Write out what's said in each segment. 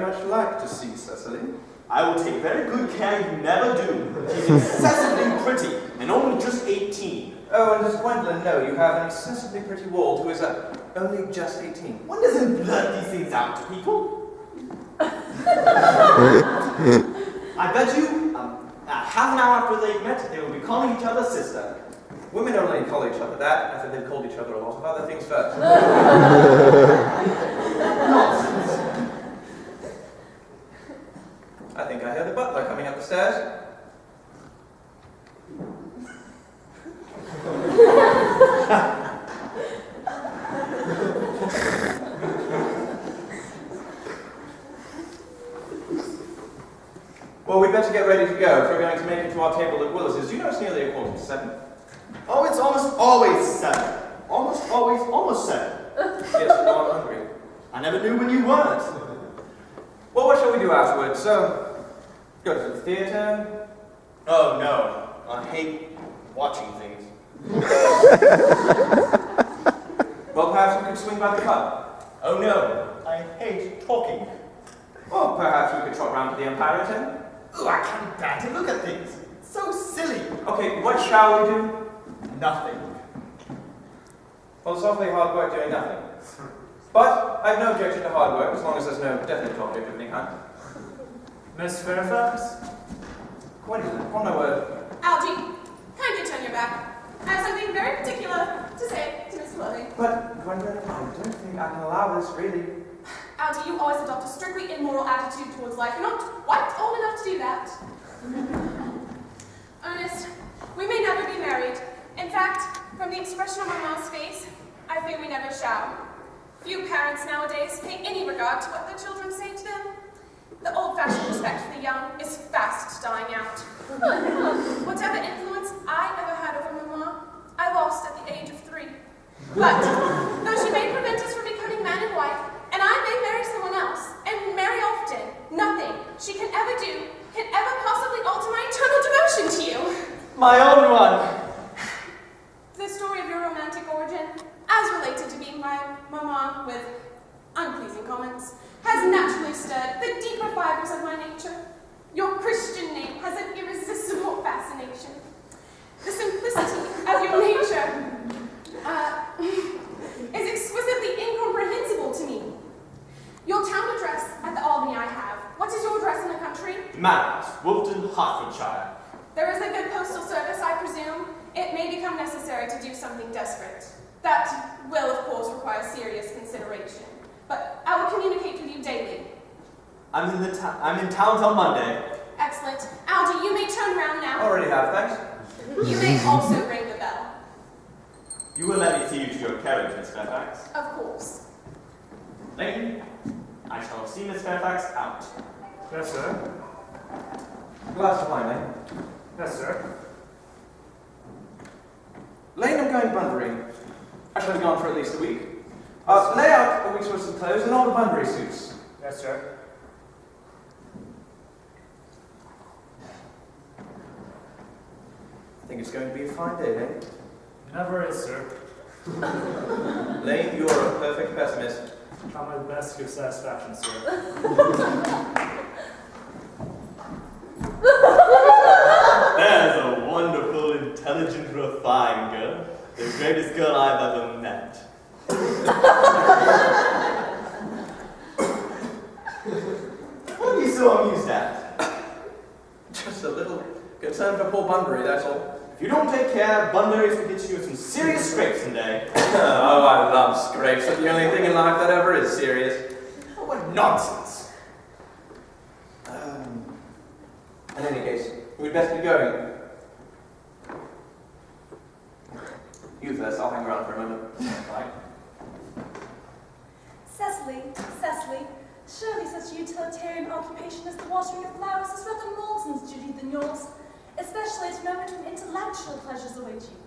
much like to see Cecily. I will take very good care you never do. She's excessively pretty, and only just 18. Oh, and does Gwendolyn know you have an excessively pretty ward who is only just 18? One doesn't blurt these things out to people. I bet you, half an hour after they've met, they will be calling each other sister. Women only call each other that after they've called each other a lot of other things first. Nonsense. I think I hear the butler coming up the stairs. Well, we'd better get ready to go if we're going to make it to our table at Willis's. Do you know it's nearly 7:15? Oh, it's almost always 7. Almost always almost 7. Yes, now I'm hungry. I never knew when you weren't. Well, what shall we do afterwards? Go to the theatre? Oh, no. I hate watching things. Well, perhaps we could swing by the club. Oh, no. I hate talking. Or perhaps we could trot round to the Empire Hotel. Oh, I can't bear to look at things. It's so silly. Okay, what shall we do? Nothing. Well, it's awfully hard work doing nothing. But I have no objection to hard work as long as there's no definite object of any kind. Miss Fairfax? Gwendolyn, upon my word. Algie, kindly turn your back. I have something very particular to say to Mr. Worthing. But, Gwendolyn, I don't think I can allow this, really. Algie, you always adopt a strictly immoral attitude towards life. You're not quite old enough to do that. Ernest, we may never be married. In fact, from the expression on Mamma's face, I fear we never shall. Few parents nowadays pay any regard to what their children say to them. The old-fashioned respect for the young is fast dying out. Whatever influence I ever had over Mamma, I lost at the age of 3. But, though she may prevent us from becoming man and wife, and I may marry someone else, and marry often, nothing she can ever do can ever possibly alter my eternal devotion to you. My own one. The story of your romantic origin, as related to being my Mamma with unpleasing comments, has naturally stirred the deeper fibers of my nature. Your Christian name has an irresistible fascination. The simplicity of your nature is exquisitely incomprehensible to me. Your town address at the Albany I have. What is your address in the country? Manor House, Wilton, Hertfordshire. There is a good postal service, I presume. It may become necessary to do something desperate. That will, of course, require serious consideration. But I will communicate with you daily. I'm in town till Monday. Excellent. Algie, you may turn around now. Already have, thanks. You may also ring the bell. You will let me see you to your carriage, Miss Fairfax. Of course. Lane, I shall see Miss Fairfax out. Yes, sir. Glass of wine, Lane. Yes, sir. Lane, I'm going Bunbury. I shall be gone for at least a week. Lay out a week's worth of clothes and all the Bunbury suits. Yes, sir. I think it's going to be a fine day, Lane. Never is, sir. Lane, you're a perfect pessimist. Try my best to your satisfaction, sir. There's a wonderful, intelligent, refined girl. The greatest girl I've ever met. What are you so amused at? Just a little concern for poor Bunbury, that's all. If you don't take care, Bunbury's will get you in some serious scrapes someday. Oh, I love scrapes. They're the only thing in life that ever is serious. Oh, what nonsense. In any case, we'd best be going. You first, I'll hang around for a moment. Right? Cecily, surely such a utilitarian occupation as the watering of flowers is rather Moulton's duty than yours, especially at a moment when intellectual pleasures await you.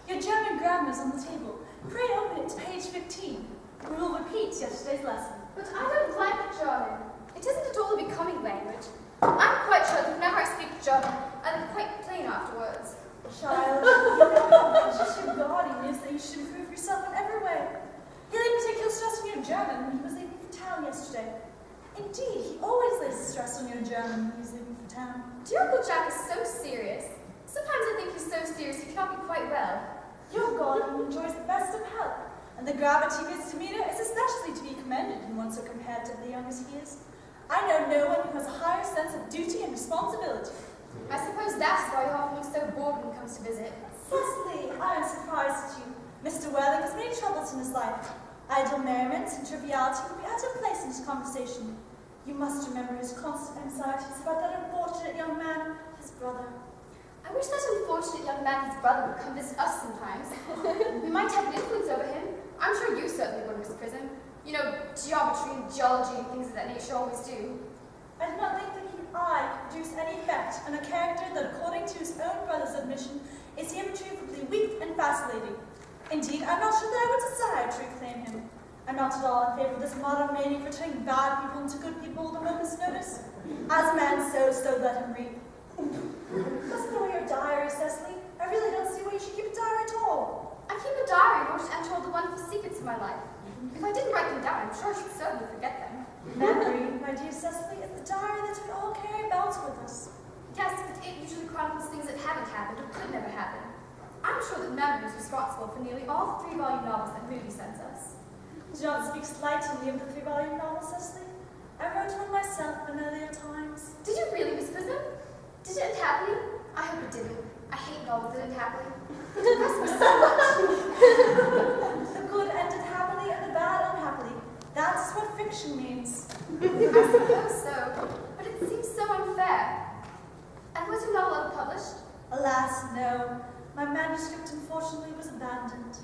Your German grammar is on the table. Pray open it to page 15. We will repeat yesterday's lesson. But I don't like German. It isn't at all a becoming language. I'm quite sure that whenever I speak German, I'm quite plain afterwards. Child, you know how anxious your guardian is that you should improve yourself in every way. He laid particular stress on your German when he was leaving for town yesterday. Indeed, he always lays stress on your German when he's leaving for town. Dear Uncle Jack is so serious. Sometimes I think he's so serious he cannot be quite well. Your Gordon enjoys the best of health, and the gravity of his demeanour is especially to be commended in one so comparatively young as he is. I know no one who has a higher sense of duty and responsibility. I suppose that's why he often looks so bored when he comes to visit. Cecily, I am surprised at you. Mr. Worthing has many troubles in his life. Idle merriments and triviality would be out of place in his conversation. You must remember his constant anxieties about that unfortunate young man, his brother. I wish that unfortunate young man, his brother, would come visit us sometimes. We might have an influence over him. I'm sure you certainly would, Miss Prism. You know, geometry and geology and things of that nature always do. I do not think that he and I could produce any effect on a character that, according to his own brother's admission, is irretrievably weak and vacillating. Indeed, I'm not sure that I would desire to reclaim him. I'm not at all in favor of this modern mania for turning bad people into good people at a moment's notice. As a man sows, so let him reap. Must know your diary, Cecily. I really don't see why you should keep a diary at all. I keep a diary in order to enter all the wonderful secrets of my life. If I didn't write them down, I'm sure I should certainly forget them. Memory, my dear Cecily, is the diary that we all carry about with us. Yes, but it usually chronicles things that haven't happened or could never happen. I'm sure that memory is responsible for nearly all the 3-volume novels that Moody sends us. John speaks lightly of the 3-volume novel, Cecily. I wrote one myself in earlier times. Did you really, Miss Prism? Did it end happily? I hope it didn't. I hate novels that end happily. They depress me so much. The good ended happily and the bad unhappily. That's what fiction means. I suppose so, but it seems so unfair. And was your novel ever published? Alas, no. My manuscript, unfortunately, was abandoned.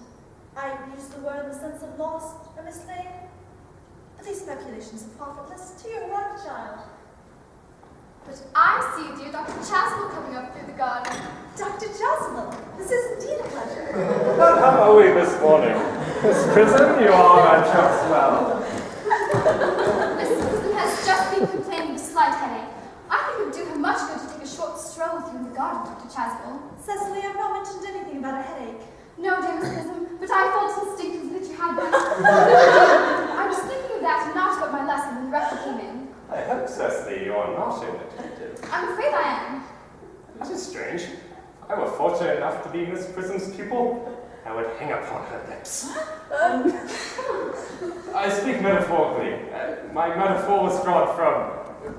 I use the word in the sense of lost or mislaid. But these speculations are profitless to your work, child. But I see dear Dr. Chasuble coming up through the garden. Dr. Chasuble, this is indeed a pleasure. And how are we this morning? Miss Prism, you are, I trust, well. Miss Prism has just been complaining of a slight headache. I think it would do her much good to take a short stroll with you in the garden, Dr. Chasuble. Cecily, I've not mentioned anything about a headache. No, dear Miss Prism, but I felt instinctively that you had one. I was thinking of that and not about my lesson when the rector came in. I hope, Cecily, you are not inattentive. I'm afraid I am. That is strange. If I were fortunate enough to be Miss Prism's pupil, I would hang upon her lips. I speak metaphorically. My metaphor was drawn from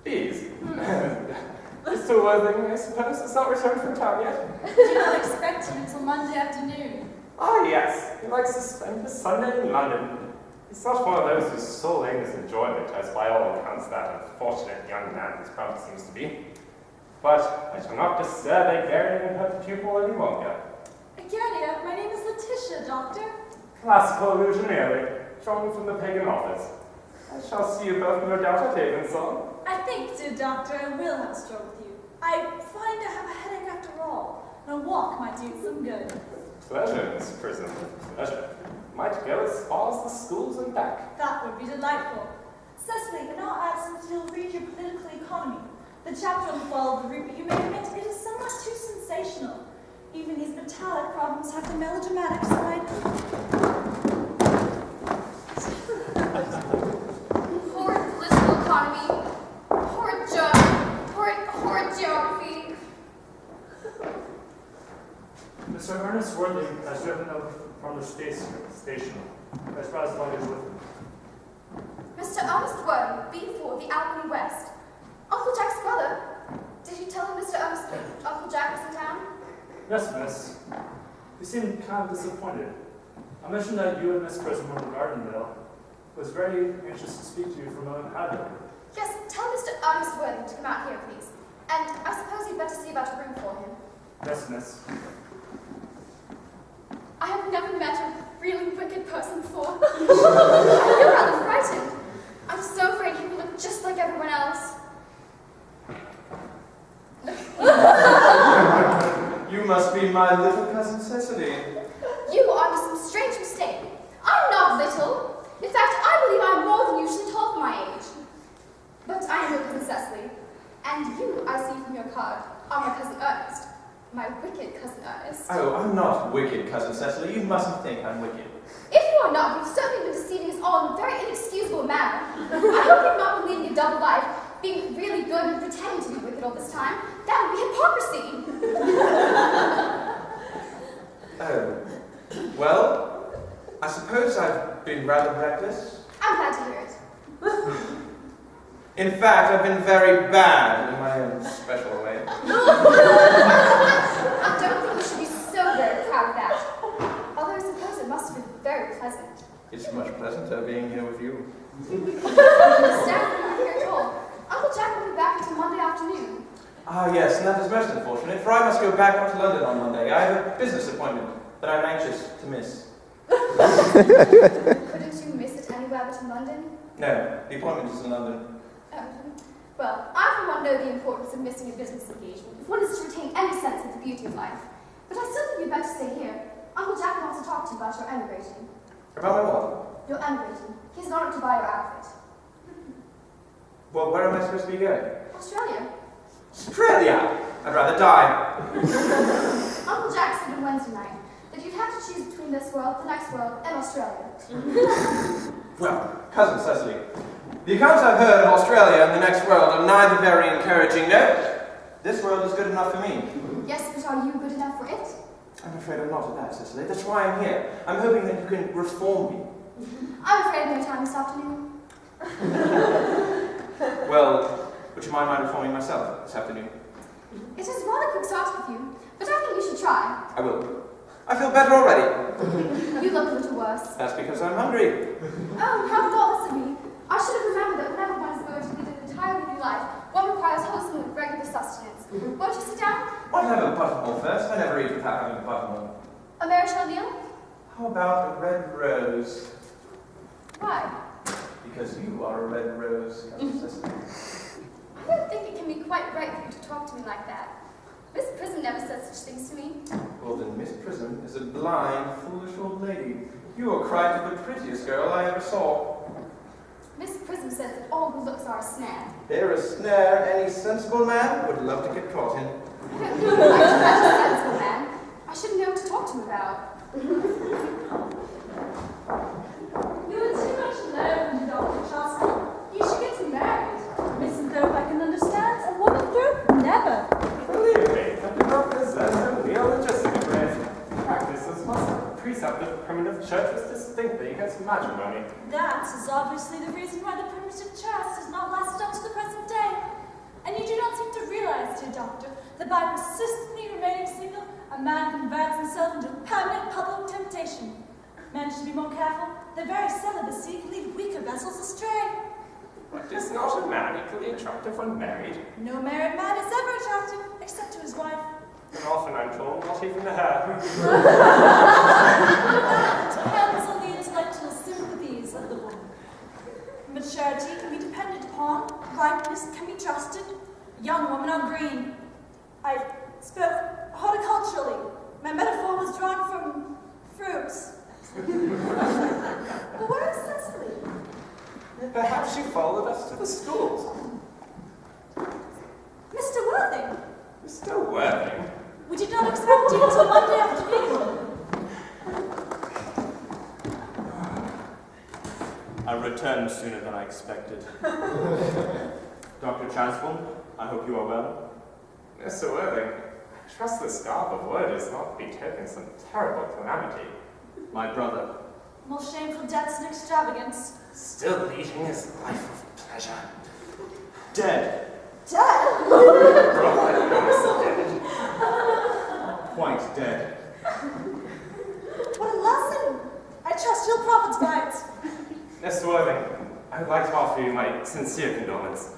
bees. Mr. Worthing, I suppose, has not returned from town yet? I do not expect him until Monday afternoon. Ah, yes. He likes to spend his Sunday in London. He's not one of those whose sole aim is enjoyment, as by all accounts that unfortunate young man his brother seems to be. But I shall not disturb Agaria and her pupil any longer. Agaria, my name is Letitia, Doctor. Classical illusion merely, drawn from the pagan authors. I shall see you both no doubt at Avonsong. I think, dear Doctor, I will have a stroll with you. I find I have a headache after all, and a walk might do some good. Pleasure, Miss Prism, pleasure. Might go as far as the schools and back. That would be delightful. Cecily, in our absence, you'll read your political economy. The chapter on the fall of the rupee, you may admit, it is somewhat too sensational. Even these metallic problems have the melodramatic side. Horrid political economy, horrid German, horrid geography. Mr. Earnest Worthing has driven up from the station. Has brought his luggage with him. Mr. Earnest Worthing, B4, the Albany West. Uncle Jack's brother. Did you tell him Mr. Earnest Uncle Jack was in town? Yes, miss. He seemed kind of disappointed. I mentioned that you and Miss Prism were in Gardenville. Was very anxious to speak to you from Abbey. Yes, tell Mr. Earnest Worthing to come out here, please. And I suppose you'd better see about a room for him. Yes, miss. I have never met a really wicked person before. I feel rather frightened. I'm so afraid he will look just like everyone else. You must be my little cousin Cecily. You are under some strange mistake. I'm not little. In fact, I believe I'm more than usually tall for my age. But I am your cousin Cecily. And you, I see from your card, are my cousin Ernest. My wicked cousin Ernest. Oh, I'm not wicked, cousin Cecily. You mustn't think I'm wicked. If you are not, you've certainly been deceiving us all in a very inexcusable manner. I hope you've not been leading a double life, being really good and pretending to be wicked all this time. That would be hypocrisy. Oh. Well, I suppose I've been rather reckless. I'm glad to hear it. In fact, I've been very bad in my own special way. I don't think you should be so very proud of that. Although I suppose it must have been very pleasant. It's much pleasanter being here with you. I don't understand that you're not here at all. Uncle Jack will be back until Monday afternoon. Ah, yes, and that is most unfortunate, for I must go back up to London on Monday. I have a business appointment that I'm anxious to miss. Couldn't you miss it anywhere but in London? No, the appointment is in London. Well, I for one know the importance of missing a business engagement if one is to retain any sense of the beauty of life. But I still think you'd better stay here. Uncle Jack wants to talk to you about your emigrating. About my what? Your emigrating. He's gone up to buy your outfit. Well, where am I supposed to be going? Australia. Australia! I'd rather die. Uncle Jack said on Wednesday night that you'd have to choose between this world, the next world, and Australia. Well, Cousin Cecily, the accounts I've heard of Australia and the next world are neither very encouraging. No, this world is good enough for me. Yes, but are you good enough for it? I'm afraid I'm not at that, Cecily. That's why I'm here. I'm hoping that you can reform me. I'm afraid no time this afternoon. Well, would you mind reforming myself this afternoon? It is a rather quick start with you, but I think you should try. I will. I feel better already. You look a little worse. That's because I'm hungry. Oh, how thoughtless of me. I should have remembered that whenever one is going to lead an entirely new life, one requires wholesome and regular sustenance. Won't you sit down? I'll have a buttonhole first. I never eat without having a buttonhole. A Marital meal? How about a red rose? Why? Because you are a red rose, Cousin Cecily. I don't think it can be quite right for you to talk to me like that. Miss Prism never said such things to me. Well, then Miss Prism is a blind, foolish old lady. You are quite the prettiest girl I ever saw. Miss Prism says that all good looks are a snare. They're a snare any sensible man would love to get caught in. I don't know why to catch a sensible man. I should know what to talk to him about. You're too much alone, Dr. Charleston. You should get married. Mrs. Thope I can understand, and woman Thope never. Believe me, I do not possess a neologistic bread. Practices must have a precept of primitive church was distinctly against matrimony. That is obviously the reason why the primitive church has not lasted up to the present day. And you do not seem to realize, dear doctor, that by persistently remaining single, a man converts himself into permanent public temptation. Men should be more careful. Their very celibacy can lead weaker vessels astray. But is not a man equally attractive when married? No married man is ever attractive, except to his wife. And often I'm told, not even to her. That depends on the intellectual sympathies of the woman. Maturity can be depended upon. Ripeness can be trusted. A young woman on green. I spoke horticulturally. My metaphor was drawn from fruits. But where is Cecily? Perhaps she followed us to the schools. Mr. Worthing, Mr. Worthing? we did not expect you until Monday afternoon. I returned sooner than I expected. Dr. Transform, I hope you are well. Mr. Worthing, I trust this garb of wood is not betokening some terrible calamity. My brother. More shameful debts and extravagance. Still leading his life of pleasure. Dead. Dead? Quite dead. What a lesson! I trust you'll profit by it. Mr. Worthing, I would like to offer you my sincere condolence.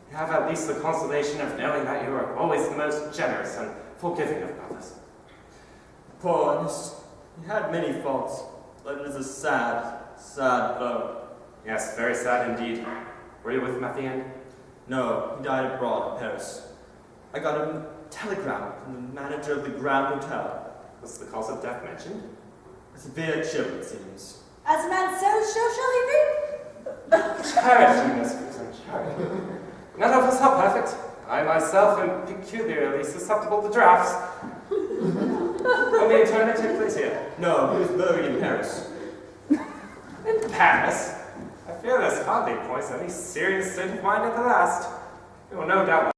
You have at least the consolation of knowing that you are always the most generous and forgiving of brothers. Poor Earnest. He had many faults, but it is a sad, sad blow. Yes, very sad indeed. Were you with him at the end? No, he died abroad in Paris. I got a telegram from the manager of the Grand Hotel. Was the cause of death mentioned? A severe chill, it seems. As a man sows, so shall he reap. Charity, Miss Prism, charity. None of us are perfect. I myself am peculiarly susceptible to drafts. When the eternity took place here. No, he was buried in Paris. Paris. I fear this hardly points to any serious state of mind at the last. You will no doubt